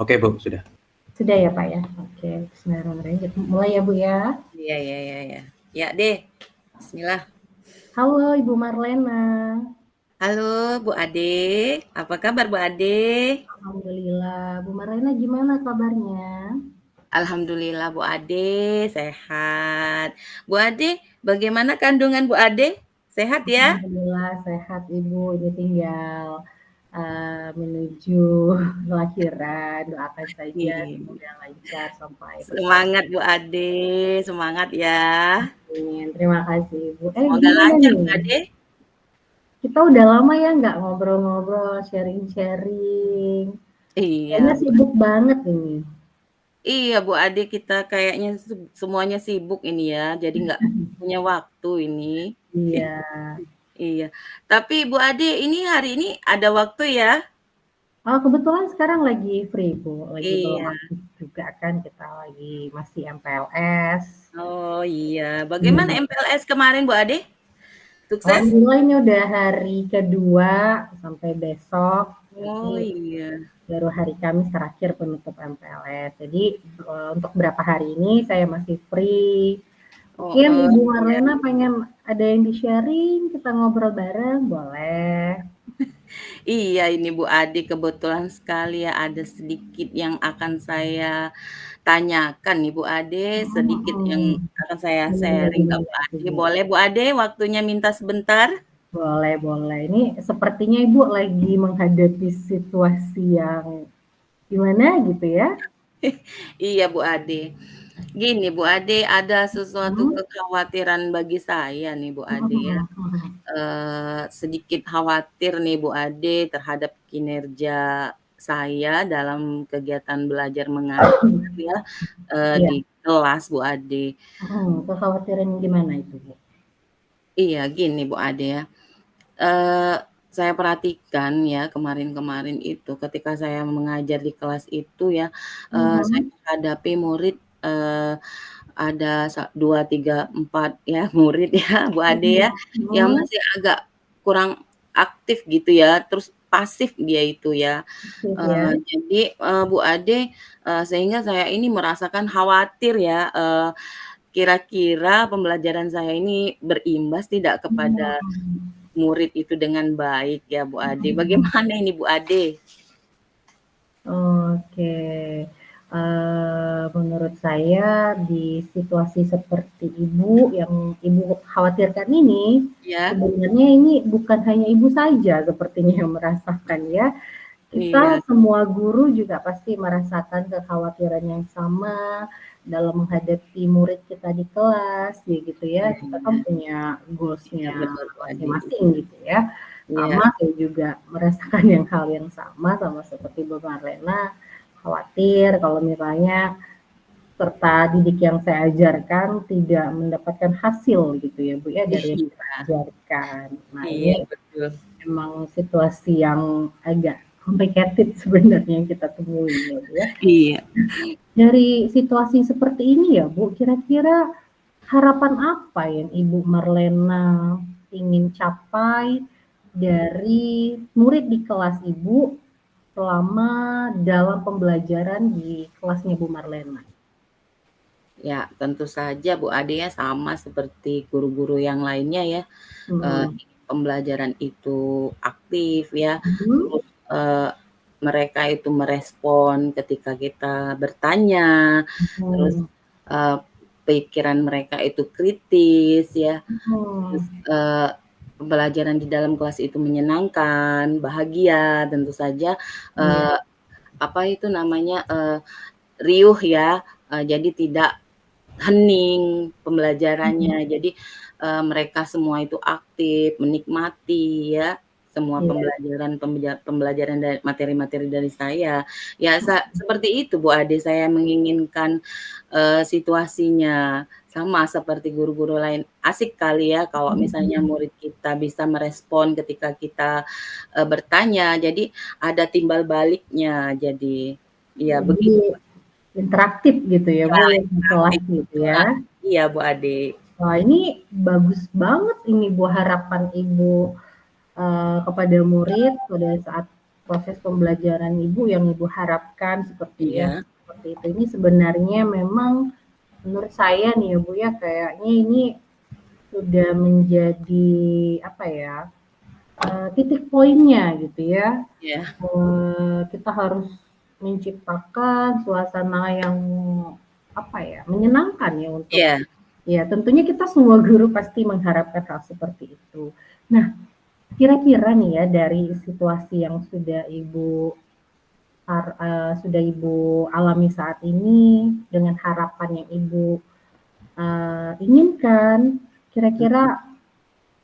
Oke, Bu, sudah. Sudah ya, Pak, ya? Oke, bismillahirrahmanirrahim. Kita mulai ya, Bu, ya. Iya, iya, iya, iya. Ya, deh. Bismillah. Halo, Ibu Marlena. Halo, Bu Ade. Apa kabar, Bu Ade? Alhamdulillah. Bu Marlena gimana kabarnya? Alhamdulillah, Bu Ade. Sehat. Bu Ade, bagaimana kandungan Bu Ade? Sehat ya? Alhamdulillah sehat, Ibu. Ini tinggal menuju lahiran. Doakan saja Ih, semoga lancar sampai persalinan. semangat Bu Ade. Semangat ya. Terima kasih, Ibu. Semoga Gimana lancar, Bu nih? Ade. Kita udah lama ya nggak ngobrol-ngobrol, sharing-sharing. Kayaknya Iya, Bu. sibuk banget ini. Iya, Bu Ade, kita kayaknya semuanya sibuk ini ya. Jadi nggak punya waktu ini. Iya. Iya. Tapi Bu Ade, ini hari ini ada waktu ya? Oh, kebetulan sekarang lagi free, Bu. Lagi belum Iya. aktif juga kan, kita lagi masih MPLS. Oh iya. Bagaimana MPLS kemarin Bu Ade? Sukses? Alhamdulillah ini udah hari kedua sampai besok. Oh Ini iya. baru hari Kamis terakhir penutup MPLS. Jadi untuk berapa hari ini saya masih free. Oh, Mungkin Ibu iya. Marlena pengen ada yang di-sharing, kita ngobrol bareng, boleh. Iya ini Bu Ade kebetulan sekali ya ada sedikit yang akan saya tanyakan nih Bu Ade, sedikit yang akan saya Gimana, sharing ke gimana Bu tuh, Ade. Bu? Boleh Bu Ade waktunya minta sebentar? Boleh, boleh. Ini sepertinya Ibu lagi menghadapi situasi yang gimana gitu ya? Iya Bu Ade. Gini Bu Ade, ada sesuatu Hmm? kekhawatiran bagi saya nih Bu Ade ya. Hmm, hmm, hmm. Sedikit khawatir nih Bu Ade terhadap kinerja saya dalam kegiatan belajar mengajar ya, Iya. di kelas Bu Ade. Kekhawatiran gimana itu, Bu? Iya gini Bu Ade ya, eee, saya perhatikan ya kemarin-kemarin itu ketika saya mengajar di kelas itu ya, saya Mhm. menghadapi murid, ada 2, 3, 4 ya murid ya Bu Ade Mhm, ya, yang mhm. masih agak kurang aktif gitu ya, terus pasif dia itu ya. Aktif ya. Jadi, Bu Ade, sehingga saya ini merasakan khawatir ya, kira-kira pembelajaran saya ini berimbas tidak kepada Mmm, murid itu dengan baik ya Bu Ade. mhm. Bagaimana ini Bu Ade? Oke. Menurut saya di situasi seperti Ibu, yang Ibu khawatirkan ini, Ya, sebenarnya ini bukan hanya Ibu saja sepertinya yang merasakan ya. iya, Kita semua guru juga pasti merasakan kekhawatiran yang sama dalam menghadapi murid kita di kelas, gitu ya. Kita kan iya, punya iya goals-nya betul Bu Ade. masing-masing gitu ya. Iya, Sama saya juga merasakan hal yang sama seperti Bu Marlena, khawatir kalau misalnya peserta didik yang saya ajarkan tidak mendapatkan hasil gitu ya Bu ya dari yang kita iya, ajarkan. Nah iya ini betul. memang situasi yang agak complicated sebenarnya yang kita temui ya Bu ya. Iya. Dari situasi seperti ini ya Bu, kira-kira harapan apa yang Ibu Marlena ingin capai dari murid di kelas Ibu selama dalam pembelajaran di kelasnya Bu Marlena? Ya, tentu saja Bu Ade ya sama seperti guru-guru yang lainnya ya, Mhm. pembelajaran itu aktif ya, Mhm. terus, mereka itu merespon ketika kita bertanya, terus, Mhm. eee, pikiran mereka itu kritis ya, terus, Mhm. pembelajaran di dalam kelas itu menyenangkan, bahagia tentu saja, Iya. eee, apa itu namanya, riuh ya, jadi tidak hening Mhm. pembelajarannya. Jadi, mereka semua itu aktif, menikmati ya, semua Iya. pembelajaran dari materi-materi dari saya. Ya seperti itu Bu Ade, saya menginginkan, situasinya sama seperti guru-guru lain. Asik kali ya kalau misalnya Mhm. murid kita bisa merespon ketika kita, bertanya, jadi ada timbal baliknya. Jadi, iya Jadi begitu. interaktif gitu ya Ya, Bu ya di kelas interaktif gitu betul, ya. iya Bu Ade. Wah ini bagus banget ini Bu harapan Ibu kepada murid pada saat proses pembelajaran Ibu yang Ibu harapkan Iya. seperti itu. Ini sebenarnya memang menurut saya nih ya Bu ya, kayaknya ini sudah menjadi apa ya, titik poinnya gitu ya. Iya. Kita harus menciptakan suasana yang apa ya, menyenangkan ya untuk Iya. ya tentunya kita semua guru pasti mengharapkan hal seperti itu. Nah, kira-kira nih ya dari situasi yang sudah Ibu alami saat ini dengan harapan yang Ibu inginkan, Mhm. kira-kira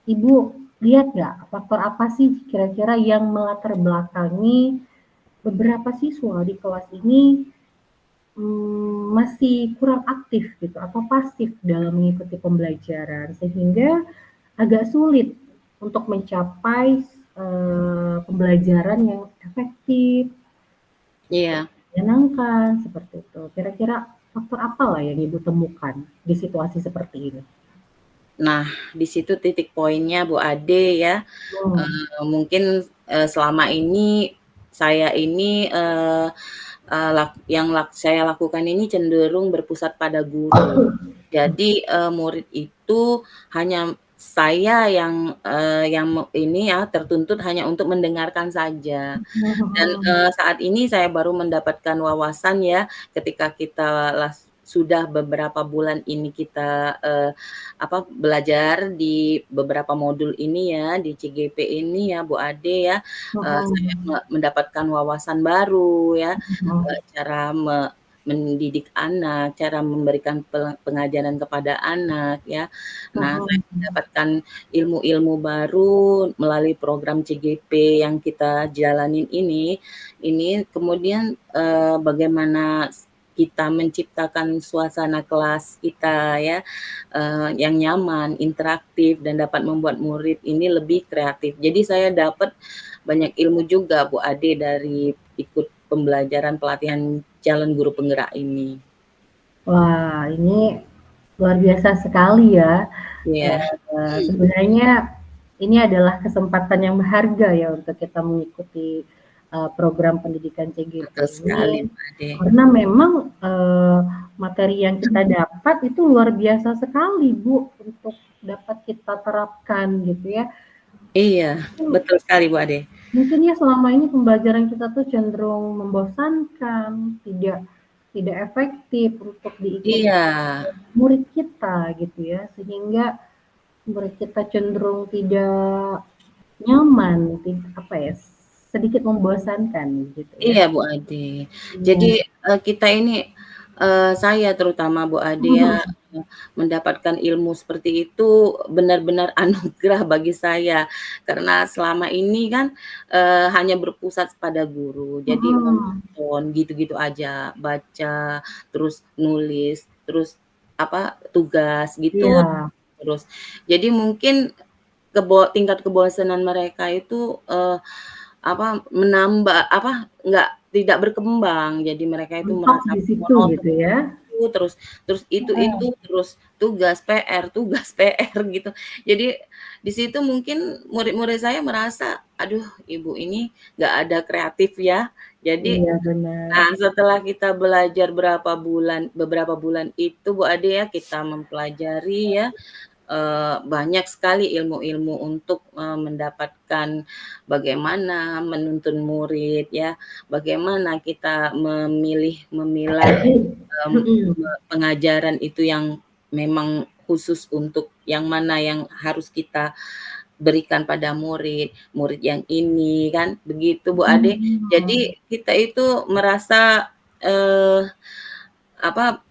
Ibu lihat nggak faktor apa sih kira-kira yang melatar belakangi beberapa siswa di kelas ini masih kurang aktif gitu atau pasif dalam mengikuti pembelajaran sehingga agak sulit untuk mencapai pembelajaran yang efektif, Iya. menyenangkan seperti itu. Kira-kira faktor apalah yang Ibu temukan di situasi seperti ini? Nah, di situ titik poinnya Bu Ade ya, Hmm. mungkin, selama ini saya ini, eee eee, saya lakukan ini cenderung berpusat pada guru. Jadi, murid itu hanya saya yang ini ya, tertuntut hanya untuk mendengarkan saja. Dan, saat ini saya baru mendapatkan wawasan ya, ketika kita sudah beberapa bulan ini kita, belajar di beberapa modul ini ya, di CGP ini ya, Bu Ade ya, saya Mhm. mendapatkan wawasan baru ya, Mhm. cara mendidik anak, cara memberikan pengajaran kepada anak ya. Nah, saya Mhm. mendapatkan ilmu-ilmu baru melalui program CGP yang kita jalanin ini kemudian, bagaimana kita menciptakan suasana kelas kita ya, yang nyaman, interaktif, dan dapat membuat murid ini lebih kreatif. Jadi saya dapat banyak ilmu juga Bu Ade dari ikut pembelajaran pelatihan calon guru penggerak ini. Wah, ini luar biasa sekali ya. Iya. Sebenarnya ini adalah kesempatan yang berharga ya untuk kita mengikuti, program pendidikan CGP Betul sekali, ini. Bu Ade. Karena memang, materi yang kita dapat itu luar biasa sekali Bu, untuk dapat kita terapkan gitu ya. Iya, betul sekali Bu Ade. Mungkin ya selama ini pembelajaran kita tuh cenderung membosankan, tidak efektif untuk diikuti Iya. murid kita gitu ya, sehingga murid kita cenderung tidak nyaman, apa ya, sedikit membosankan gitu ya. Iya, Bu Ade. Jadi, Iya. kita ini, saya terutama Bu Ade ya, Mhm. mendapatkan ilmu seperti itu benar-benar anugerah bagi saya. Karena selama ini kan, hanya berpusat pada guru, jadi Mhm. monoton gitu-gitu aja, baca, terus nulis, terus tugas gitu Iya. terus. Jadi mungkin tingkat kebosanan mereka itu, nggak tidak berkembang. Jadi mereka itu Mentok merasa di situ monoton gitu ya. terus terus itu, Heeh. terus tugas PR gitu. Jadi di situ mungkin murid-murid saya merasa, "Aduh, ibu ini nggak ada kreatif ya." Jadi, Iya benar. nah setelah kita belajar beberapa bulan itu Bu Ade ya, kita mempelajari ya, banyak sekali ilmu-ilmu untuk, mendapatkan bagaimana menuntun murid ya, bagaimana kita memilah, Mhm. pengajaran itu yang memang khusus untuk yang mana yang harus kita berikan pada murid, murid yang ini kan, begitu Bu Ade. Mhm. Jadi kita itu merasa, eee, apa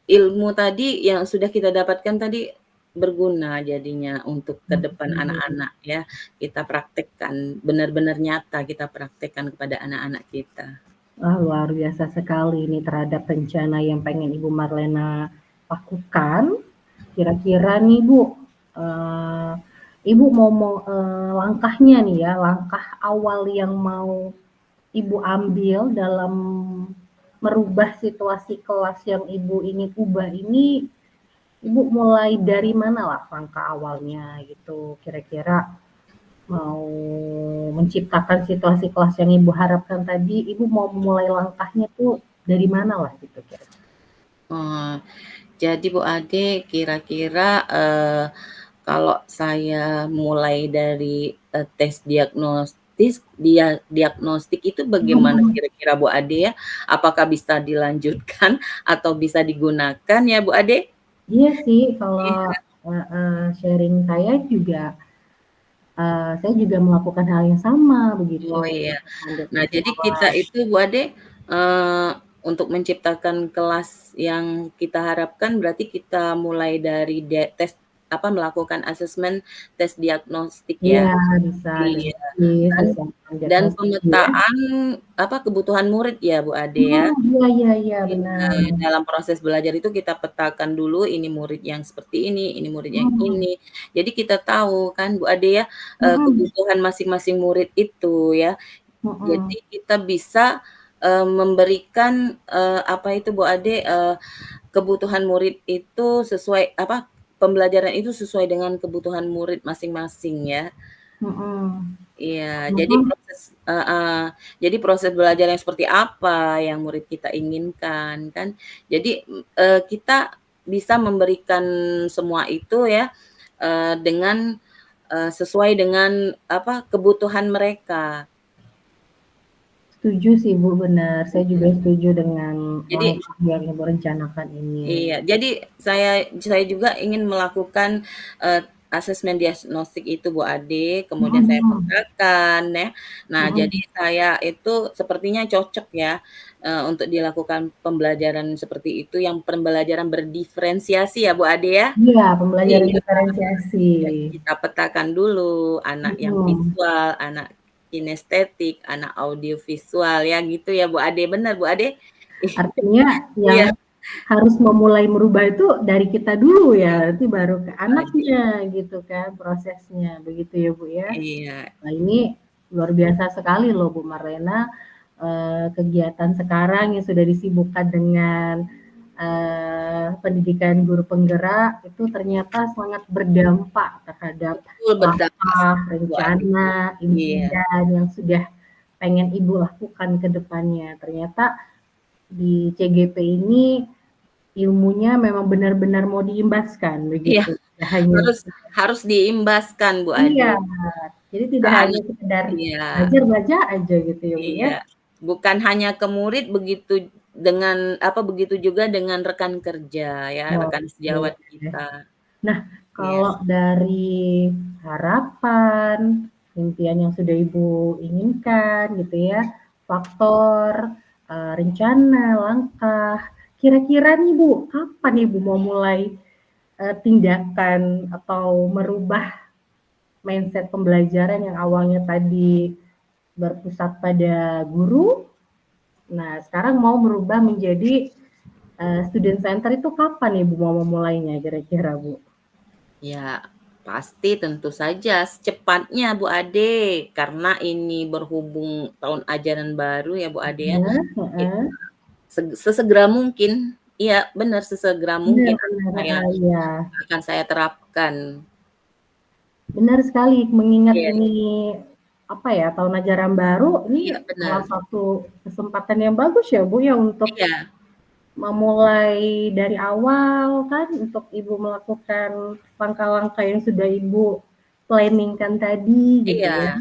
ilmu tadi yang sudah kita dapatkan tadi berguna jadinya untuk ke depan Mhm. anak-anak ya. Kita praktekkan, benar-benar nyata kita praktekkan kepada anak-anak kita. Wah, luar biasa sekali ini terhadap rencana yang pengen Ibu Marlena lakukan. Kira-kira nih Bu, eee, Ibu langkahnya nih ya, langkah awal yang mau Ibu ambil dalam merubah situasi kelas yang Ibu ingin ubah ini, Ibu mulai dari manalah langkah awalnya gitu kira-kira? mau menciptakan situasi kelas yang Ibu harapkan tadi, Ibu mau memulai langkahnya tuh dari mana lah gitu kira-kira? Oh, jadi Bu Ade kira-kira, kalau saya mulai dari, tes diagnostik itu bagaimana Mhm. kira-kira Bu Ade ya? Apakah bisa dilanjutkan atau bisa digunakan ya Bu Ade? Iya sih kalau, Iya. sharing saya juga, saya juga melakukan hal yang sama begitu, Oh iya. Nah mendapatkan jadi kita awal. itu Bu Ade, eee, untuk menciptakan kelas yang kita harapkan berarti kita mulai dari tes apa, melakukan asesmen tes diagnostik Iya ya? bisa Iya, diagnostis, dan bisa dan diagnostik ya. pemetaan apa, kebutuhan murid ya Bu Ade ya? Iya iya iya, Iya, benar. dalam proses belajar itu kita petakan dulu ini murid yang seperti ini murid yang Mhm, ini. Jadi kita tahu kan Bu Ade ya, mhm, kebutuhan masing-masing murid itu ya. mhm. Jadi kita bisa, memberikan, apa itu Bu Ade, kebutuhan murid itu sesuai apa, pembelajaran itu sesuai dengan kebutuhan murid masing-masing ya. Mhm, Iya, karena jadi kan jadi proses belajar yang seperti apa yang murid kita inginkan kan. Jadi, kita bisa memberikan semua itu ya, dengan, sesuai dengan apa, kebutuhan mereka. setuju sih Bu, benar. Saya juga Mhm. setuju dengan Jadi langkah yang Ibu rencanakan ini. iya, jadi saya juga ingin melakukan, asesmen diagnostik itu Bu Ade, kemudian Mhm saya mhm, petakan ya. Nah, jadi mhm. saya itu sepertinya cocok ya, untuk dilakukan pembelajaran seperti itu, yang pembelajaran berdiferensiasi ya Bu Ade ya? Iya, pembelajaran Iya, diferensiasi. jadi kita petakan dulu anak yang Mhm. visual, anak kinestetik, anak audio visual ya gitu ya Bu Ade, bener Bu Ade? Artinya Iya. yang harus memulai merubah itu dari kita dulu ya, nanti baru ke anaknya gitu kan prosesnya, begitu ya Bu ya? Iya. Nah ini luar biasa sekali loh Bu Marlena, kegiatan sekarang yang sudah disibukkan dengan, pendidikan guru penggerak itu ternyata sangat berdampak terhadap Betul, berdampak langkah, sekali Bu Ade. rencana, Iya impian yang sudah pengen Ibu lakukan ke depannya. Ternyata di CGP ini ilmunya memang benar-benar mau diimbaskan iya, begitu, tidak hanya harus harus diimbaskan Bu iya, Ade. jadi tidak hanya Anak sekedar iya belajar-belajar aja gitu ya, Bu, ya? iya, bukan hanya ke murid begitu dengan apa, begitu juga dengan rekan kerja ya, rekan Oke. sejawat kita. Nah, Iya kalau dari harapan, impian yang sudah Ibu inginkan gitu ya, faktor, rencana, langkah, kira-kira nih Bu, kapan Ibu mau mulai, tindakan atau merubah mindset pembelajaran yang awalnya tadi berpusat pada guru, nah sekarang mau merubah menjadi, student center itu kapan Ibu mau memulainya kira-kira, Bu? iya, pasti tentu saja secepatnya Bu Ade, karena ini berhubung tahun ajaran baru ya Bu Ade ya, Heeh i heeh. sesegera mungkin, iya benar sesegera Benar mungkin benar, heeh, iya. akan saya terapkan. Benar sekali mengingat Iya ini, apa ya, tahun ajaran baru, ini iya salah benar, satu kesempatan yang bagus ya, Bu, ya untuk iya memulai dari awal kan, untuk Ibu melakukan langkah-langkah yang sudah Ibu planning-kan tadi gitu iya, ya.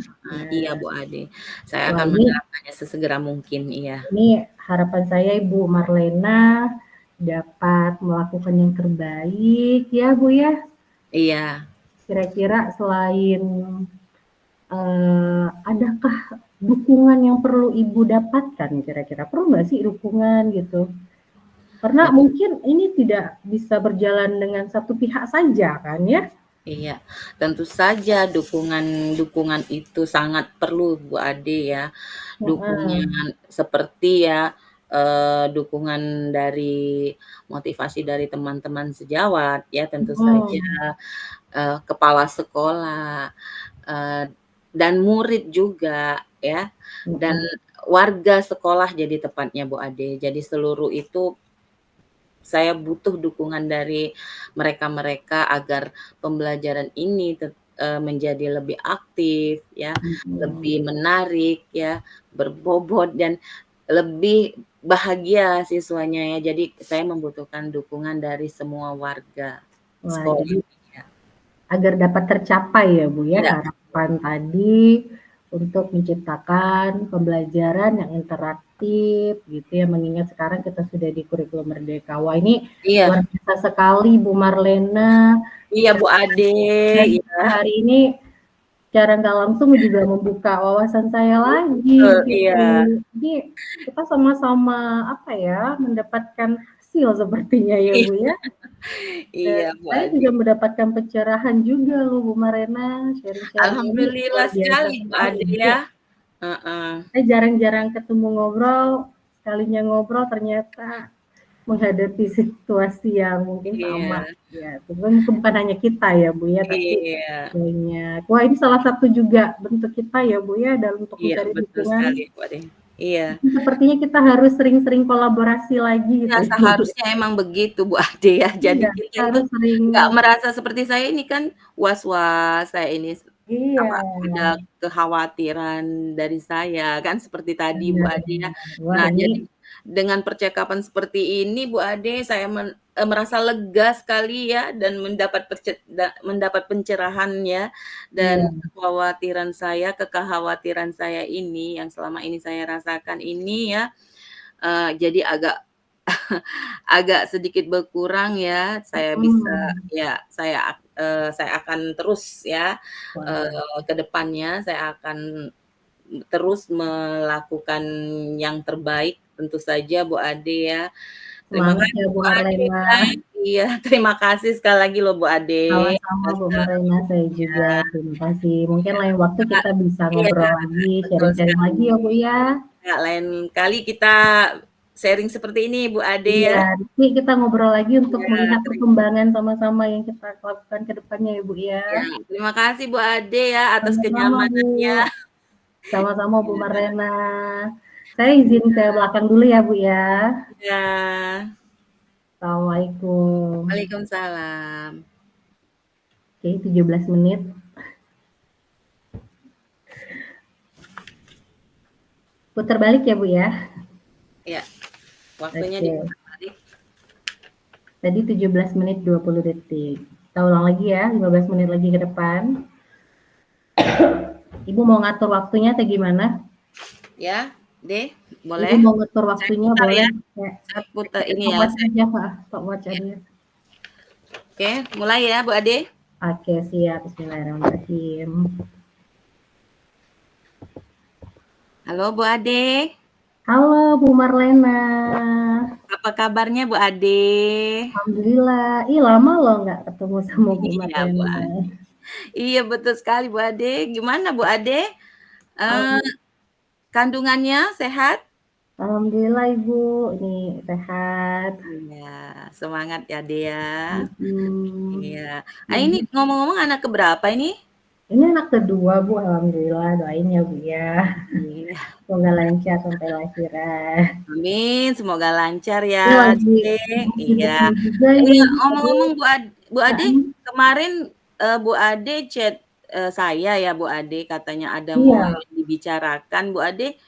iya Nah, Bu Ade, saya wah akan menerapkannya sesegera mungkin, iya. ini harapan saya Ibu Marlena dapat melakukan yang terbaik ya, Bu, ya. Iya Kira-kira selain, adakah dukungan yang perlu Ibu dapatkan kira-kira? Perlu nggak sih dukungan gitu? Karena iya mungkin ini tidak bisa berjalan dengan satu pihak saja kan ya? iya, tentu saja dukungan itu sangat perlu Bu Ade ya. Heeh, Dukungan seperti ya, dukungan dari motivasi dari teman-teman sejawat ya tentu saja, mhm, kepala sekolah, eee, dan murid juga ya, dan mhm. warga sekolah jadi tepatnya Bu Ade. Jadi seluruh itu saya butuh dukungan dari mereka-mereka agar pembelajaran ini menjadi lebih aktif ya, Mhm. lebih menarik ya, berbobot dan lebih bahagia siswanya ya. Jadi saya membutuhkan dukungan dari semua warga Wah, sekolah. jadi Ya. agar dapat tercapai ya Bu ya Iya. harapan tadi untuk menciptakan pembelajaran yang interaktif gitu ya, mengingat sekarang kita sudah di kurikulum merdeka. Wah ini Iya. luar biasa sekali Bu Marlena, Iya Bu Ade, cerita iya. hari ini secara nggak langsung juga membuka wawasan saya Betul, lagi iya. gitu. Jadi kita sama-sama apa ya, mendapatkan hasil sepertinya ya Iya. Bu ya. Dan Iya Bu saya Ade. juga mendapatkan pencerahan juga loh Bu Marlena, sharing-sharing ini luar Alhamdulillah biasa sekali Bu sekali. Ade Iya, ya. Heeh. saya jarang-jarang ketemu ngobrol, sekalinya ngobrol ternyata menghadapi situasi yang mungkin sama Iya. ya, cuman bukan hanya kita ya Bu ya, tapi Iya. banyak. Wah ini salah satu juga bentuk kita ya Bu ya, dalam untuk Iya, mencari betul sekali dukungan. Bu Ade. Iya. Sepertinya kita harus sering-sering kolaborasi lagi Iya, gitu ya Bu ya. seharusnya emang begitu Bu Ade ya. Jadi Iya, kita kita itu harus sering nggak merasa seperti saya ini kan was-was, saya ini iya. apa, ada kekhawatiran dari saya kan seperti tadi Bu Benar Ade ya. benar. Wah Nah, ini jadi dengan percakapan seperti ini Bu Ade, saya merasa lega sekali ya dan mendapat pencerahan ya, dan iya, kekhawatiran saya ini yang selama ini saya rasakan ini ya, jadi agak agak sedikit berkurang ya, saya bisa mhm. ya saya akan terus ya, Wah, ke depannya saya akan terus melakukan yang terbaik tentu saja Bu Ade ya. Terima semangat kasih ya Bu Bu Ade Marlena. ya. Iya, terima kasih sekali lagi loh Bu Ade Sama-sama atas Bu Marlena, saya juga ya. terima kasih. Mungkin lain waktu Kakak kita bisa iya, ngobrol lagi, betul sharing-sharing sekali. lagi ya Bu ya. Ya, lain kali kita sharing seperti ini Bu Ade Iya, ya. nanti kita ngobrol lagi untuk Iya, melihat perkembangan sama-sama yang kita lakukan ke depannya ya Bu ya. ya, terima kasih Bu Ade ya atas Sama-sama Bu, kenyamanannya. sama-sama Bu Iya. Marlena. Saya izin ke belakang dulu ya Bu ya. Iya. Assalamualaikum. Waalaikumsalam. Oke, 17 menit. Putar balik ya Bu ya. Iya, waktunya Oke. diputar balik. Tadi 17 menit 20 detik. Kita ulang lagi ya, 15 menit lagi ke depan. Ibu mau ngatur waktunya atau gimana? Ya, deh, Ibu boleh. mau ngatur Saya waktunya putar boleh? ya, Ya, saya putar pakai ini ya, stopwatch aja, Kak, stopwatch ya. aja. Oke, mulai ya Bu Ade. Oke, siap. Bismillahirrahmanirrahim. Halo Bu Ade, Halo Bu Marlena. apa kabarnya Bu Ade? Alhamdulillah. Ih, lama loh nggak ketemu sama Bu Iya Bu Marlena. Ade. Iya betul sekali Bu Ade. Gimana Bu Ade? Eee, Alham kandungannya sehat? Alhamdulillah Ibu, ini sehat. Iya, semangat ya Ade ya. Mhm. Iya. Ini Mhm. ngomong-ngomong anak ke berapa ini? Ini anak kedua Bu, alhamdulillah, doain ya Bu ya. Iya. Semoga lancar sampai lahiran. Amin, semoga lancar ya Ini lagi Dede. Iya. sibuk-sibuknya juga ini Iya, tadi ngomong-ngomong Bu Ade, mhm, kemarin, Bu Ade chat, saya ya Bu Ade, katanya ada mau iya yang dibicarakan. Bu Ade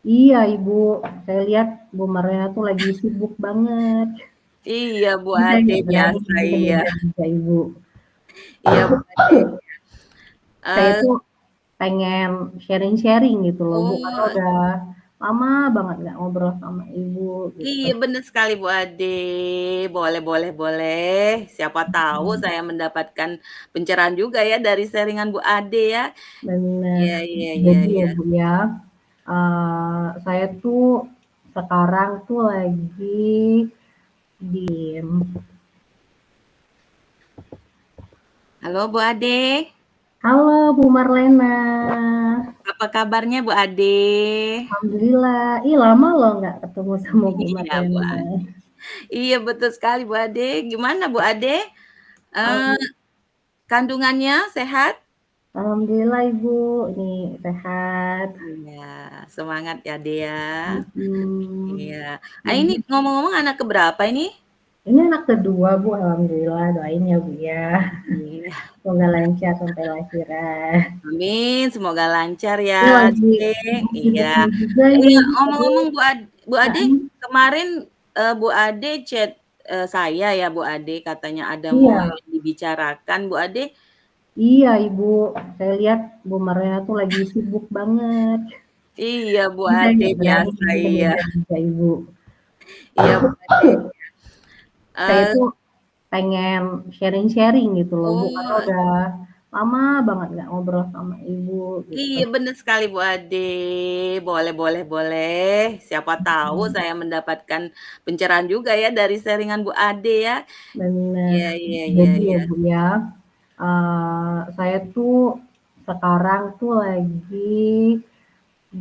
iya Ibu, saya lihat Bu Marlena tuh lagi sibuk banget. iya Bu Jadi saya Ade, nggak berani biasa untuk iya. menunda juga Ibu. Iya Bu Ade. Saya Eee, tuh pengen sharing-sharing gitu loh Bu, karena oh, udah lama banget nggak ngobrol sama Ibu gitu. iya bener sekali Bu Ade. Boleh boleh boleh. Siapa tahu Mhm, saya mendapatkan pencerahan juga ya dari sharing-an Bu Ade ya. bener. Iya iya iya Jadi ya iya. Bu ya, saya tuh sekarang tuh lagi di Halo Bu Ade, halo Bu Marlena. apa kabarnya Bu Ade? Alhamdulillah. Ih, lama loh nggak ketemu sama Bu Iya Bu Marlena. Ade. Iya betul sekali Bu Ade. Gimana Bu Ade, eee, Alham kandungannya sehat? alhamdulillah Ibu, ini sehat. Iya, semangat ya Ade ya. Mhm. Iya. Ini Mhm. ngomong-ngomong anak ke berapa ini? Ini anak kedua Bu, alhamdulillah, doain ya Bu ya. Iya. Semoga lancar sampai lahiran. Amin, semoga lancar Ini ya, lagi Dek. Iya. sibuk-sibuknya juga Iya, ini ngomong-ngomong Bu Ade, heeh, kemarin, Bu Ade chat, saya ya Bu Ade, katanya ada mau iya. yang dibicarakan, Bu Ade. Iya Ibu, saya lihat Bu Marlena tuh lagi sibuk banget. Iya Bu Jadi saya Ade, nggak berani biasa Ibu iya. kemudian juga Ibu. Iya Bu Ade. Saya Eee, tuh pengen sharing-sharing gitu loh Bu, karena oh, udah lama banget nggak ngobrol sama Ibu gitu. iya bener sekali Bu Ade. Boleh boleh boleh. Siapa tahu Mhm, saya mendapatkan pencerahan juga ya dari sharing-an Bu Ade ya. bener. Iya iya iya Jadi ya iya. Bu ya, saya tuh sekarang tuh lagi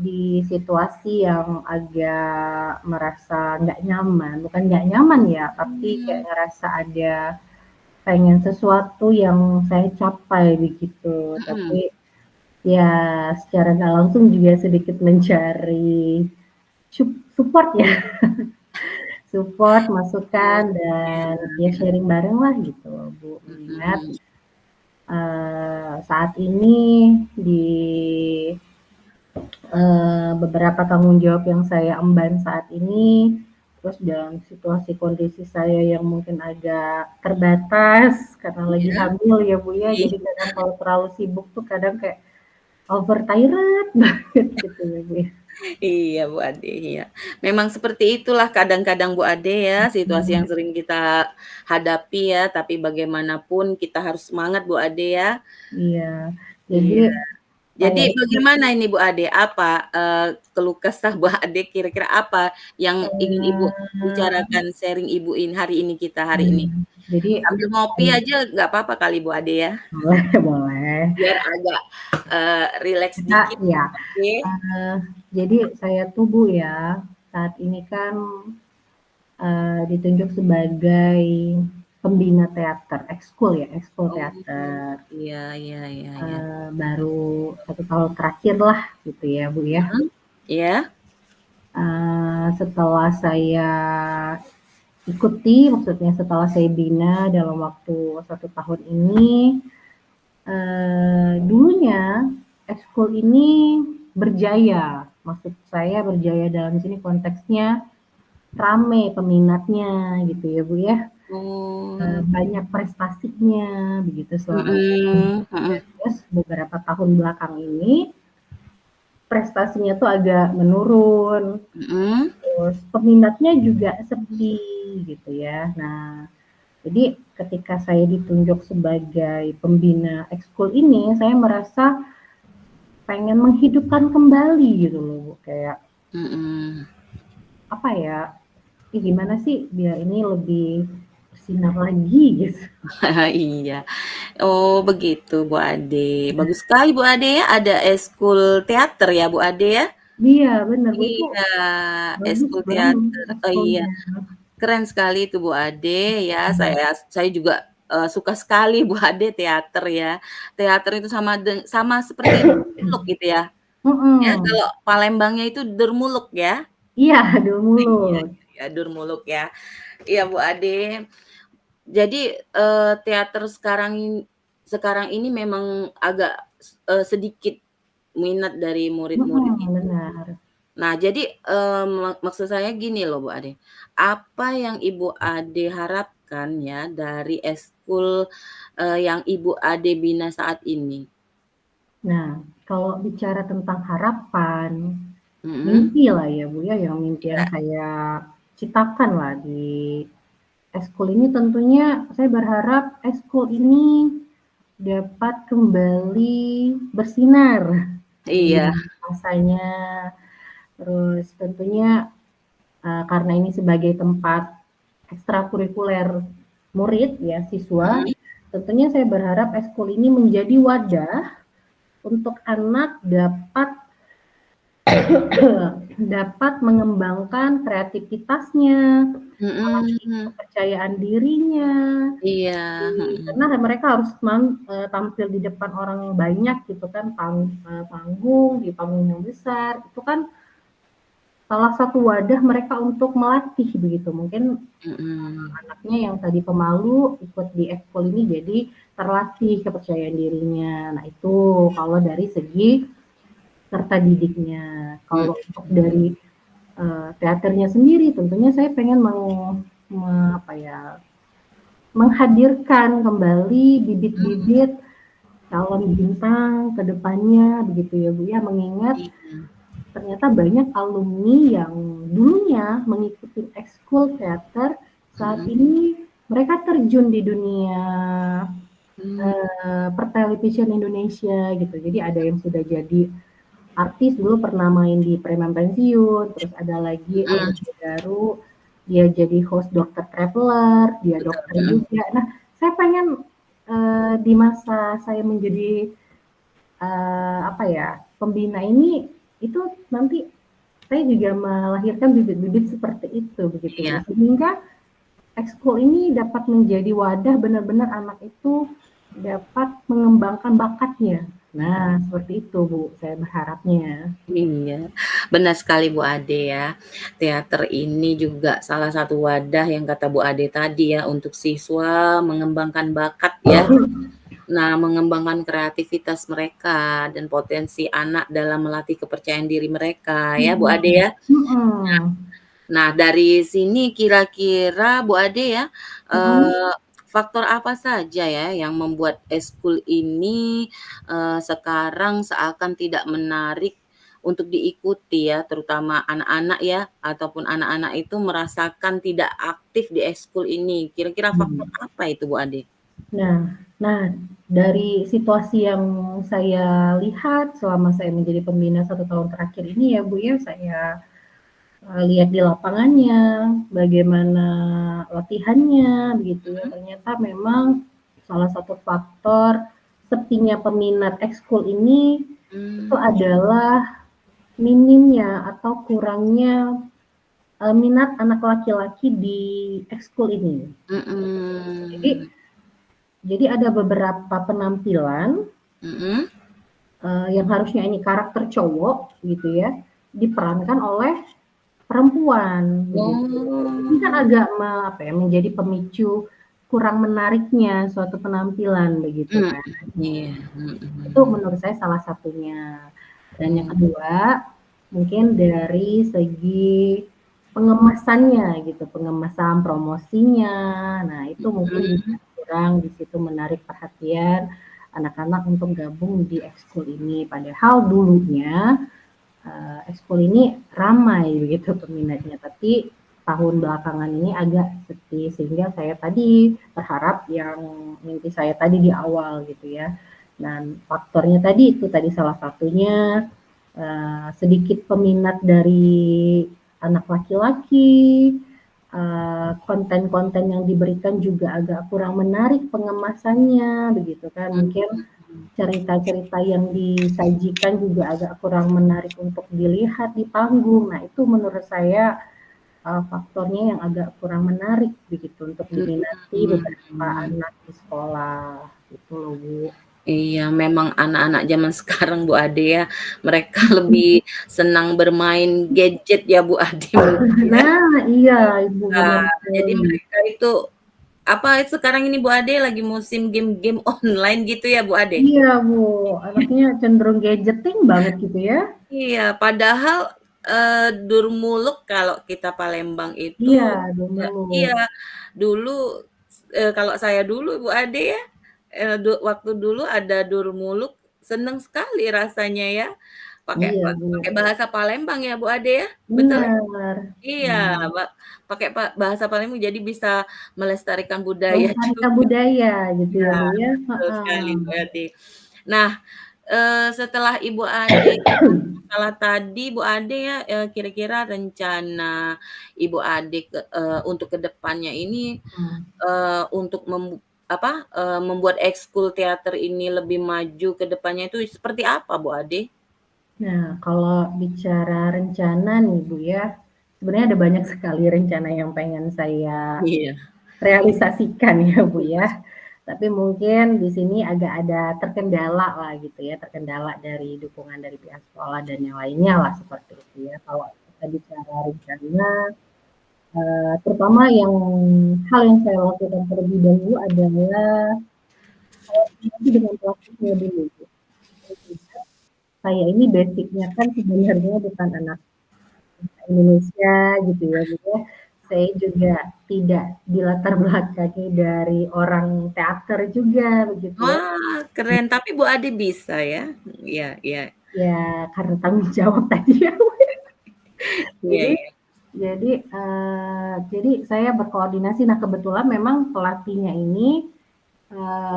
di situasi yang agak merasa nggak nyaman, bukan nggak nyaman ya, tapi Mmm, kayak ngerasa ada pengen sesuatu yang saya capai begitu. mhm. Tapi ya secara nggak langsung juga sedikit mencari support ya, support, Oh, masukan, iya, dan ya sharing bareng lah gitu loh Bu. Mengingat, mhm. saat ini di beberapa tanggung jawab yang saya emban saat ini, terus dalam situasi kondisi saya yang mungkin agak terbatas karena lagi Iya, hamil ya, Bu, ya, iya jadi kadang kalau terlalu sibuk tuh kadang kayak over tired banget gitu ya, Bu, ya. iya Bu Ade, iya. Memang seperti itulah kadang-kadang Bu Ade ya, situasi Mhm, yang sering kita hadapi ya, tapi bagaimanapun kita harus semangat Bu Ade ya. iya. Jadi Iya. Jadi saya itu, bagaimana ini Bu Ade, apa, keluh kesah Bu Ade kira-kira apa yang ingin Ibu eee, bicarakan, sharing Ibu hari ini kita hari ini? jadi Sambil ngopi saya aja nggak apa-apa kali Bu Ade ya? boleh boleh. Biar agak, rileks Kita dikit iya, Oke. jadi saya tuh, Bu, ya, saat ini kan ditunjuk sebagai pembina teater, ekskul ya, ekskul Oh, teater, iya iya iya iya. baru 1 tahun terakhir lah gitu ya, Bu, ya. Mhm, iya, Setelah saya ikuti, maksudnya setelah saya bina dalam waktu 1 tahun ini, dulunya ekskul ini berjaya, maksud saya berjaya dalam sini konteksnya rame peminatnya gitu ya, Bu, ya. oh, Banyak prestasinya begitu selama mhm dan mhm terus beberapa tahun belakang ini prestasinya tuh agak menurun, mhm, terus peminatnya juga sepi gitu ya. Nah, jadi ketika saya ditunjuk sebagai pembina ekskul ini, saya merasa pengen menghidupkan kembali gitu loh, Bu, kayak mhm. apa ya, ih gimana sih biar ini lebih bersinar lagi gitu. Iya. Oh begitu Bu Ade. Bagus sekali Bu Ade ya, ada eskul teater ya Bu Ade ya? Iya bener, Bu, itu Iya, bagus eskul banget teater. Oh iya, ekskulnya. keren sekali itu Bu Ade ya, Mhm, saya juga, suka sekali Bu Ade teater ya. Teater itu sama seperti Durmuluk gitu ya? Ya mhm, kalau Palembangnya itu Durmuluk ya? iya Dul Iya Mulut. iya, Durmuluk ya. Iya Bu Ade. Jadi, teater sekarang ini memang agak sedikit minat dari murid-murid Mhm, itu. benar. Nah jadi, maksud saya gini loh Bu Ade, apa yang Ibu Ade harapkan ya dari eskul, yang Ibu Ade bina saat ini? Nah, kalau bicara tentang harapan, Mhm, mimpi lah ya, Bu, ya, yang mimpi yang iya, saya ciptakan lah di eskul ini tentunya saya berharap eskul ini dapat kembali bersinar di iya, masanya, terus tentunya, karena ini sebagai tempat ekstrakurikuler murid ya, siswa, mhm, tentunya saya berharap ekskul ini menjadi wadah untuk anak dapat dapat mengembangkan kreativitasnya, melatih mhm, kepercayaan dirinya, iya, mhm, karena mereka harus tampil di depan orang banyak gitu kan, panggung, di panggung yang besar, itu kan, salah satu wadah mereka untuk melatih begitu. Mungkin Mhm. anaknya yang tadi pemalu ikut di ekskul ini jadi terlatih kepercayaan dirinya. Nah itu kalau dari segi peserta didiknya. Mhm. Kalau untuk dari, teaternya sendiri tentunya saya pengen apa ya, menghadirkan kembali Mmm. bibit-bibit calon bintang ke depannya begitu ya, Bu, ya. Mengingat Iya. ternyata banyak alumni yang dulunya mengikuti ekskul teater, saat Mhm. ini mereka terjun di dunia, Mmm. pertelevisian Indonesia gitu. Jadi ada yang sudah jadi artis, dulu pernah main di Preman Pensiun, terus ada lagi Mhm. alumni baru, dia jadi host Dokter Traveler, dia Betul, dokter mhm. juga. Nah, saya pengen, di masa saya menjadi, apa ya, pembina ini, itu nanti saya juga melahirkan bibit-bibit seperti itu, begitu, Bu. Iya. Sehingga ekskul ini dapat menjadi wadah benar-benar anak itu dapat mengembangkan bakatnya. Nah, seperti itu, Bu, saya berharapnya. Iya, benar sekali Bu Ade ya. Teater ini juga salah satu wadah yang kata Bu Ade tadi ya, untuk siswa mengembangkan bakat ya. Nah, mengembangkan kreativitas mereka dan potensi anak dalam melatih kepercayaan diri mereka ya, Bu Ade Mhm, ya. mhm. Nah, dari sini kira-kira Bu Ade ya, Mhm. eee, faktor apa saja ya yang membuat ekskul ini, sekarang seakan tidak menarik untuk diikuti ya, terutama anak-anak ya, ataupun anak-anak itu merasakan tidak aktif di ekskul ini. Kira-kira faktor Mmm. apa itu Bu Ade? Nah nah, dari situasi yang saya lihat selama saya menjadi pembina 1 tahun terakhir ini ya, Bu, ya, saya, lihat di lapangannya, bagaimana latihannya, begitu ya, Mhm. ternyata memang salah satu faktor sepinya peminat ekskul ini, itu Mmm. adalah minimnya atau kurangnya, minat anak laki-laki di ekskul ini. Jadi Mhm. jadi ada beberapa penampilan Mhm. yang harusnya ini karakter cowok gitu ya, diperankan oleh perempuan begitu. Ini kan Oh. agak apa ya, menjadi pemicu kurang menariknya suatu penampilan begitu Mhm, kan. iya, Itu mhm. menurut saya salah satunya. Dan yang Oh. kedua, mungkin dari segi pengemasannya gitu, pengemasan promosinya. Nah, itu mungkin juga Mhm. kurang di situ menarik perhatian anak-anak untuk gabung di ekskul ini. Padahal dulunya, ekskul ini ramai begitu peminatnya, tapi tahun belakangan ini agak sepi, sehingga saya tadi berharap yang mimpi saya tadi di awal gitu ya. Dan faktornya tadi itu tadi salah satunya, sedikit peminat dari anak laki-laki, konten-konten yang diberikan juga agak kurang menarik pengemasannya begitu kan. Mungkin Mhm. cerita-cerita yang disajikan juga agak kurang menarik untuk dilihat di panggung. Nah, itu menurut saya, faktornya yang agak kurang menarik begitu untuk diminati beberapa Mhm. anak di sekolah, gitu loh, Bu. Iya, memang anak-anak zaman sekarang Bu Ade ya, mereka lebih senang bermain gadget ya Bu Ade mungkin ya. Nah, iya Ibu, benar Jadi sekali. mereka itu apa, sekarang ini Bu Ade lagi musim game-game online gitu ya Bu Ade? Iya, Bu, Iya. anaknya cenderung gadgeting banget gitu ya. Iya, padahal, Durmuluk kalau kita Palembang itu Iya, bener iya, loh. dulu, kalau saya dulu Bu Ade ya, waktu dulu ada Durmuluk, seneng sekali rasanya ya, Iya, Bu. pakai bahasa Palembang ya Bu Ade ya, betul ya? Bener, Iya, mmm. pakai bahasa Palembang jadi bisa melestarikan budaya Melestarikan juga. budaya gitu Iya, ya, Bu, ya, betul sekali Bu heeh. Ade. Nah, setelah Ibu Ade masalah tadi Bu Ade ya, kira-kira rencana Ibu Ade untuk ke depannya ini, Mmm. untuk apa, membuat ekskul teater ini lebih maju ke depannya itu seperti apa Bu Ade? Nah, kalau bicara rencana nih, Bu, ya, sebenarnya ada banyak sekali rencana yang pengen saya Iya. realisasikan ya, Bu, Iya. ya. Tapi mungkin di sini agak ada terkendala lah gitu ya, terkendala dari dukungan dari pihak sekolah dan yang lainnya lah seperti itu ya. Kalau kita bicara rencana, terutama hal yang saya lakukan terlebih dahulu adalah koordinasi dengan pelakunya dulu. Saya ini basicnya kan sebenarnya bukan anak Indonesia gitu ya, gitu ya. Saya juga tidak dilatar belakangi dari orang teater juga begitu ya. Wah, keren. Tapi Bu Ade bisa ya? Iya, iya. Ya karena tanggung jawab tadi ya. Iya, Jadi iya. jadi saya berkoordinasi. Nah kebetulan memang pelatihnya ini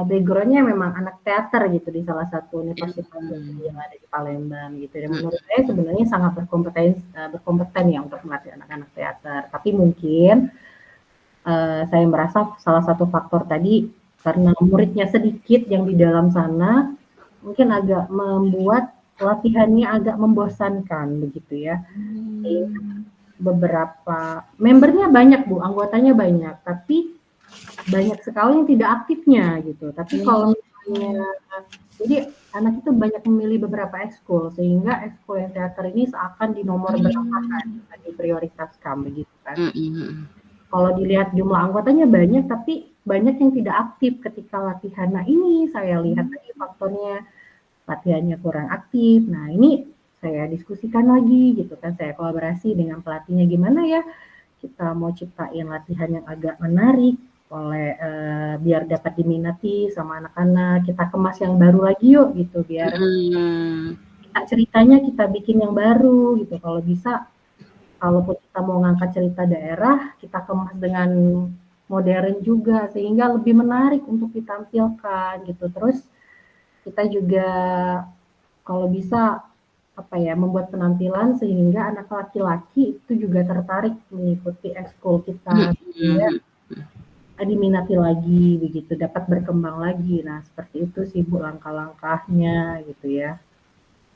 background-nya memang anak teater gitu di salah satu universitas negeri yang ada di Palembang gitu. Dan menurut saya sebenarnya sangat berkompeten ya untuk melatih anak-anak teater. Tapi mungkin saya merasa salah satu faktor tadi karena muridnya sedikit yang di dalam sana, mungkin agak membuat latihannya agak membosankan begitu ya. Sehingga beberapa membernya banyak Bu, anggotanya banyak, tapi banyak sekali yang tidak aktifnya gitu. Tapi kalau misalnya jadi anak itu banyak memilih beberapa ekskul sehingga ekskul yang teater ini seakan dinomor berapaan, diprioritaskan begitu kan. Kalau dilihat jumlah anggotanya banyak, tapi banyak yang tidak aktif ketika latihan. Nah ini saya lihat tadi faktornya latihannya kurang aktif. Nah ini saya diskusikan lagi gitu kan, saya kolaborasi dengan pelatihnya gimana ya kita mau ciptain latihan yang agak menarik biar dapat diminati sama anak-anak, kita kemas yang baru lagi yuk gitu biar ceritanya kita bikin yang baru gitu. Kalau bisa kalaupun kita mau ngangkat cerita daerah, kita kemas dengan modern juga sehingga lebih menarik untuk ditampilkan gitu. Terus kita juga kalau bisa membuat penampilan sehingga anak laki-laki itu juga tertarik mengikuti ekskul kita sehingga diminati lagi begitu, dapat berkembang lagi. Nah, seperti itu sih Bu langkah-langkahnya gitu ya.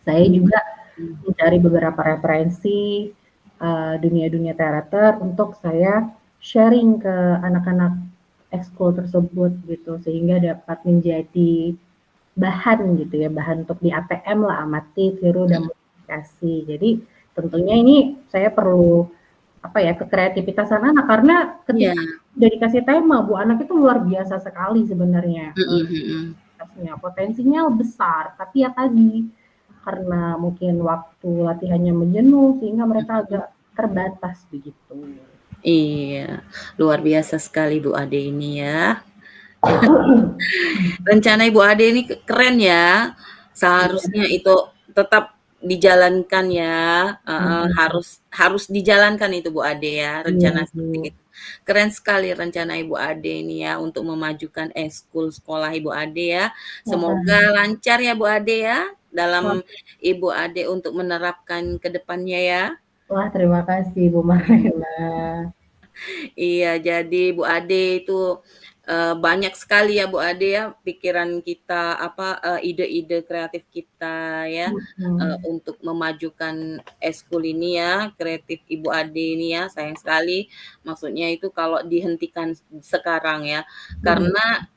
Saya juga mencari beberapa referensi dunia-dunia teater untuk saya sharing ke anak-anak ekskul tersebut gitu sehingga dapat menjadi bahan gitu ya, bahan untuk di ATM lah, amati, tiru dan modifikasi. Jadi tentunya ini saya perlu kekreativitasan anak karena ketika udah dikasih tema Bu, anak itu luar biasa sekali sebenarnya. Potensinya besar, tapi ya tadi karena mungkin waktu latihannya menjenuh sehingga mereka agak terbatas begitu. Iya, luar biasa sekali Bu Ade ini ya. Rencana Ibu Ade ini keren ya. Seharusnya itu tetap dijalankan ya. Harus dijalankan itu Bu Ade ya, rencana seperti itu. Keren sekali rencana Ibu Ade ini ya untuk memajukan ekskul sekolah Ibu Ade ya. Semoga lancar ya Bu Ade ya dalam Ibu Ade untuk menerapkan ke depannya ya. Wah, terima kasih Bu Marlena. Iya, jadi Bu Ade itu banyak sekali ya Bu Ade ya pikiran kita ide-ide kreatif kita ya untuk memajukan ekskul ini ya, kreatif Ibu Ade ini ya. Sayang sekali maksudnya itu kalau dihentikan sekarang ya. Karena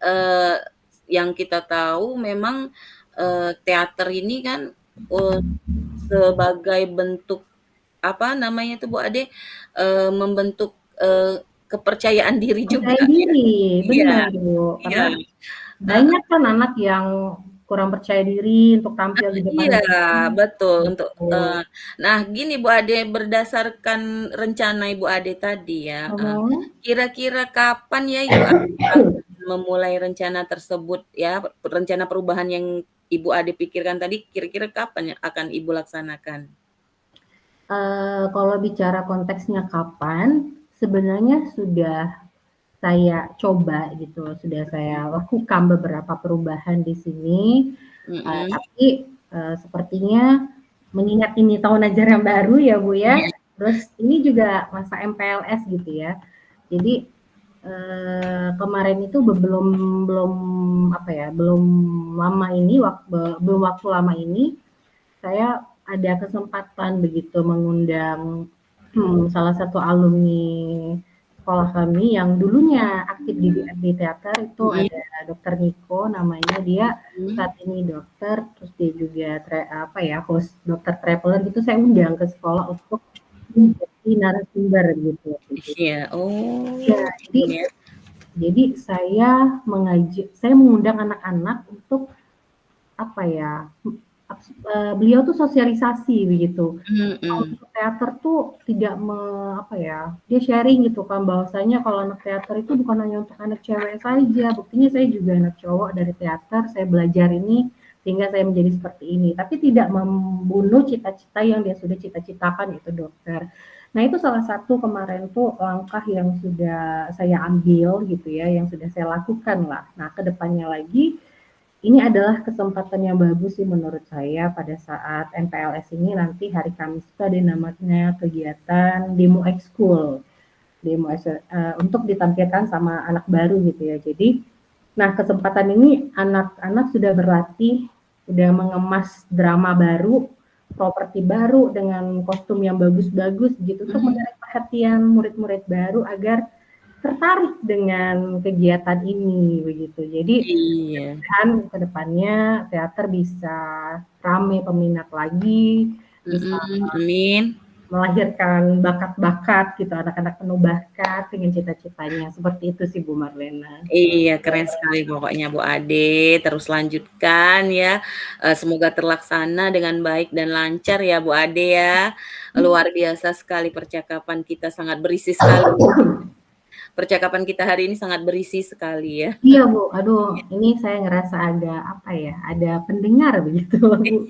yang kita tahu memang teater ini kan sebagai bentuk Bu Ade membentuk kepercayaan diri juga. Percaya diri, benar Iya. Bu. Karena Iya. banyak kan anak yang kurang percaya diri untuk tampil di depan Iya, umum. betul untuk nah gini Bu Ade, berdasarkan rencana Ibu Ade tadi ya, kira-kira kapan ya Ibu Ade akan memulai rencana tersebut ya, rencana perubahan yang Ibu Ade pikirkan tadi, kira-kira kapan ya akan Ibu laksanakan? Kalau bicara konteksnya kapan, sebenarnya sudah saya coba gitu, sudah saya lakukan beberapa perubahan di sini, tapi sepertinya mengingat ini tahun ajaran baru ya Bu ya, terus ini juga masa MPLS gitu ya. Jadi kemarin itu belum waktu lama ini saya ada kesempatan begitu mengundang salah satu alumni sekolah kami yang dulunya aktif di BRD Teater itu ada Dokter Niko namanya, dia saat ini dokter, terus dia juga host dokter traveler gitu, saya undang ke sekolah untuk menjadi narasumber gitu waktu itu. Iya, Iya, oh, jadi ya. jadi saya mengundang anak-anak untuk apa ya, beliau tuh sosialisasi begitu. Kalau Mhm. untuk teater tuh tidak apa ya, dia sharing gitu kan bahwasanya kalau anak teater itu bukan hanya untuk anak cewek saja, buktinya saya juga anak cowok dari teater, saya belajar ini sehingga saya menjadi seperti ini, tapi tidak membunuh cita-cita yang dia sudah cita-citakan itu dokter. Nah itu salah satu kemarin tuh langkah yang sudah saya ambil gitu ya, yang sudah saya lakukan lah. Nah kedepannya lagi ini adalah kesempatan yang bagus sih menurut saya pada saat MPLS ini nanti hari Kamis itu ada namanya kegiatan demo ekskul, untuk ditampilkan sama anak baru gitu ya. Jadi, nah kesempatan ini anak-anak sudah berlatih, sudah mengemas drama baru, properti baru dengan kostum yang bagus-bagus gitu untuk Mmm. menarik perhatian murid-murid baru agar tertarik dengan kegiatan ini begitu. Jadi Iya. mudah-mudahan ke depannya teater bisa rame peminat lagi, bisa Mhm, amin. melahirkan bakat-bakat gitu, anak-anak penuh bakat dengan cita-citanya, seperti itu sih Bu Marlena. Iya, keren sekali pokoknya Bu Ade, terus lanjutkan ya, semoga terlaksana dengan baik dan lancar ya Bu Ade ya. Luar biasa sekali percakapan kita, sangat berisi sekali. Percakapan kita hari ini sangat berisi sekali ya. Iya Bu, aduh Iya. ini saya ngerasa ada apa ya, ada pendengar begitu Bu.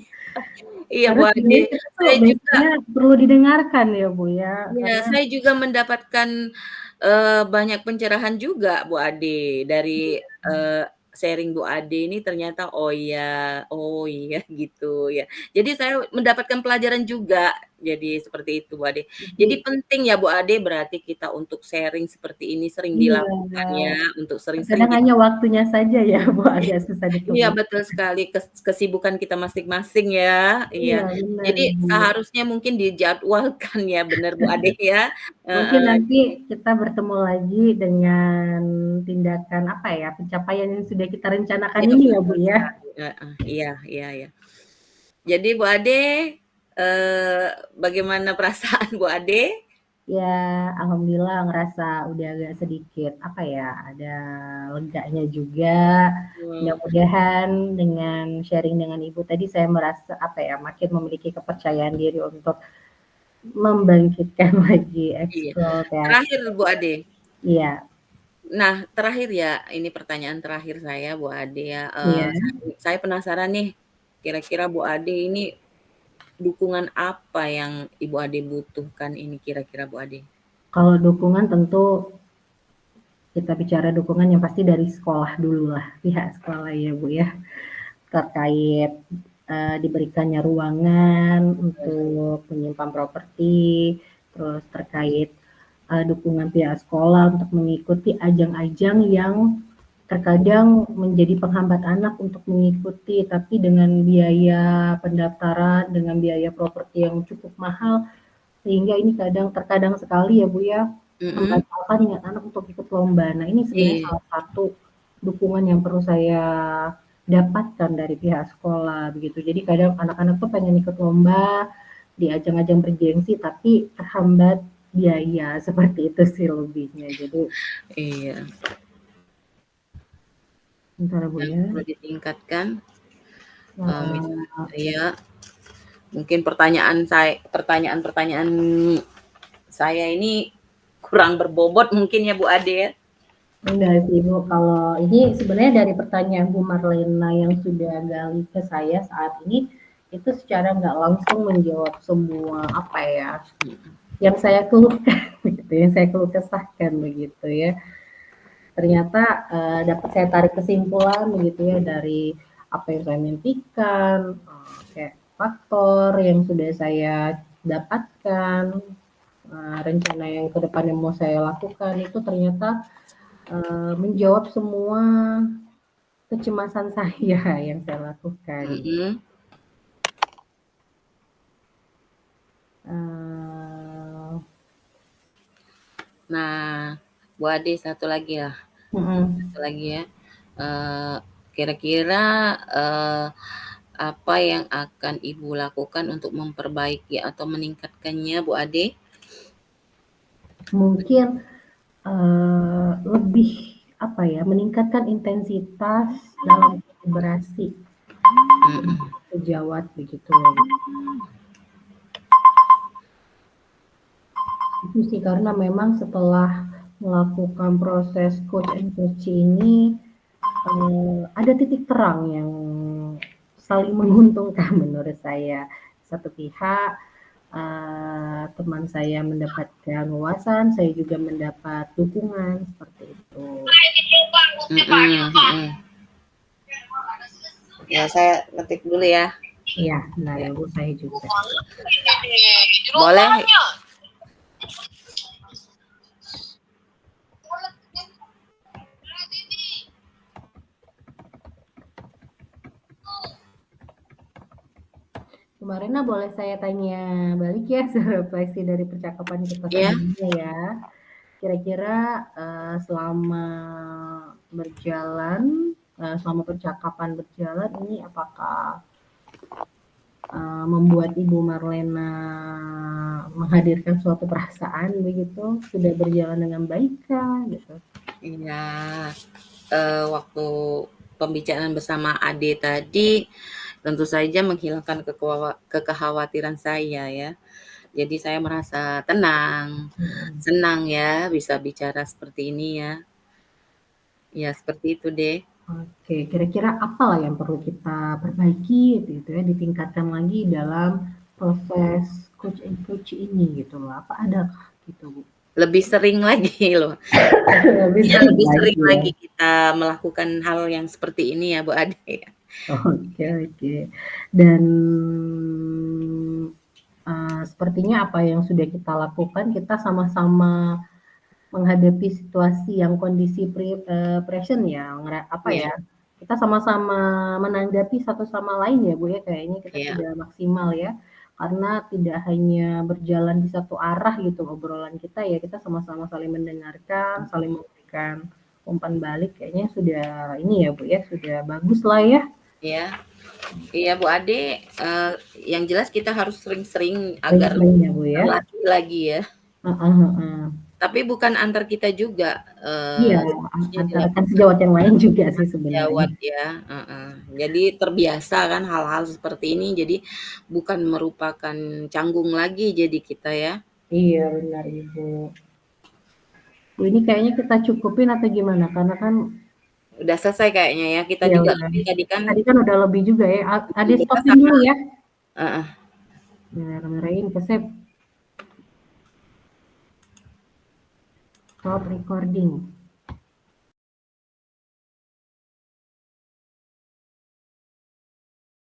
Iya Karena Bu Ade, sebenarnya kita tuh saya juga biasanya perlu didengarkan ya Bu ya, iya, karena saya juga mendapatkan, banyak pencerahan juga Bu Ade dari, sharing Bu Ade ini ternyata, oh iya gitu ya. Jadi saya mendapatkan pelajaran juga, jadi seperti itu Bu Ade. Jadi jadi penting ya Bu Ade berarti kita untuk sharing seperti ini sering iya, dilakukan ya, untuk sering-sering terkadang hanya waktunya saja ya Bu agak susah Iya ditebus. betul sekali, kesibukan kita masing-masing ya, iya. Iya benar Jadi Bu. seharusnya mungkin dijadwalkan ya, bener Bu Ade ya, Mungkin heeh. nanti kita bertemu lagi dengan tindakan apa ya, pencapaian yang sudah kita rencanakan Iya ini ya Bu betul ya. sekali, heeh, iya iya iya. Jadi Bu Ade, bagaimana perasaan Bu Ade? Ya alhamdulillah ngerasa udah agak sedikit apa ya, ada leganya juga. Mmm, Mudah-mudahan dengan sharing dengan Ibu tadi saya merasa apa ya, makin memiliki kepercayaan diri untuk membangkitkan lagi iya. ekskul teater. Terakhir Bu Ade, Iya nah terakhir ya, ini pertanyaan terakhir saya Bu Ade ya, iya. saya penasaran nih, kira-kira Bu Ade ini dukungan apa yang Ibu Ade butuhkan ini kira-kira Bu Ade? Kalau dukungan tentu kita bicara dukungan yang pasti dari sekolah dulu lah, pihak sekolah ya Bu ya, terkait, diberikannya ruangan untuk menyimpan properti, terus terkait, dukungan pihak sekolah untuk mengikuti ajang-ajang yang terkadang menjadi penghambat anak untuk mengikuti, tapi dengan biaya pendaftaran, dengan biaya properti yang cukup mahal, sehingga ini terkadang sekali ya Bu ya, Mhm, membatalkan niat anak untuk ikut lomba. Nah ini sebenarnya iya. salah satu dukungan yang perlu saya dapatkan dari pihak sekolah begitu. Jadi kadang anak-anak tuh pengen ikut lomba di ajang-ajang bergengsi tapi terhambat biaya, seperti itu sih lebihnya. Jadi Iya, sebentar Bu yang ya. perlu ditingkatkan, misal Eee, iya, mungkin pertanyaan-pertanyaan saya ini kurang berbobot mungkin ya Bu Ade ya? enggak sih Bu, kalau ini sebenarnya dari pertanyaan Bu Marlena yang sudah gali ke saya saat ini, itu secara nggak langsung menjawab semua apa ya, Mhm. yang saya keluhkan gitu, yang saya keluh kesahkan begitu ya. Ternyata, dapat saya tarik kesimpulan begitu ya dari apa yang saya mimpikan, kayak faktor yang sudah saya dapatkan, rencana yang ke depannya mau saya lakukan itu ternyata, menjawab semua kecemasan saya yang saya lakukan. Mhm. Eee, Nah, Bu Ade satu lagi lah, mhm. satu lagi ya, eee, kira-kira, eee, apa yang akan Ibu lakukan untuk memperbaiki atau meningkatkannya Bu Ade? mungkin, lebih, apa ya, meningkatkan intensitas dalam kolaborasi Mhm. sejawat begitu loh. Itu sih karena memang setelah melakukan proses coach and coach ini, ada titik terang yang saling menguntungkan menurut saya. Satu pihak, teman saya mendapatkan wawasan, saya juga mendapat dukungan, seperti itu. Mhm mhm. Ya, saya ngetik dulu ya. Iya, benar Ya. Ibu, saya juga. Boleh. Bu Marina boleh saya tanya balik ya serefleksi dari percakapan kita Iya. sebelumnya ya. Kira-kira, selama berjalan, selama percakapan berjalan ini apakah, membuat Ibu Marlena menghadirkan suatu perasaan begitu? Sudah berjalan dengan baik kah gitu? Iya, waktu pembicaraan bersama Ade tadi, tentu saja menghilangkan kekhawatiran saya ya. Jadi saya merasa tenang, Mhm. senang ya bisa bicara seperti ini ya. Ya seperti itu deh. Oke, kira-kira apa yang perlu kita perbaiki gitu ya, ditingkatkan lagi dalam proses coach and coach ini gitu loh, apa adakah gitu, Bu? Lebih sering lagi loh. Lebih Ya sering lebih sering lagi ya? lagi kita melakukan hal yang seperti ini ya Bu Ade ya. Oke oke. Dan, sepertinya apa yang sudah kita lakukan, kita sama-sama menghadapi situasi yang kondisi present ya, apa Iya ya, kita sama-sama menanggapi satu sama lain ya, Bu, ya, kayaknya kita iya sudah maksimal ya. Karena tidak hanya berjalan di satu arah gitu obrolan kita ya, kita sama-sama saling mendengarkan, saling memberikan umpan balik kayaknya sudah ini ya, Bu, ya, sudah bagus lah ya. iya. Iya Bu Ade, yang jelas kita harus sering-sering agar Sering-sering ya, Bu, ya. terlatih lagi ya. Heeh heeh. Tapi bukan antar kita juga, Iya, harusnya antara kan dilakukan sejawat yang lain juga sih sebenarnya. sejawat ya, heeh. Jadi terbiasa kan hal-hal seperti ini, jadi bukan merupakan canggung lagi jadi kita ya. Iya, benar Ibu. Bu, ini kayaknya kita cukupin atau gimana? Karena kan Udah selesai kayaknya ya, kita iya juga udah. tadi kan Tadi kan udah lebih juga ya. Ade kita stopin sama dulu ya. heeh. Ngerain ke save. Stop recording.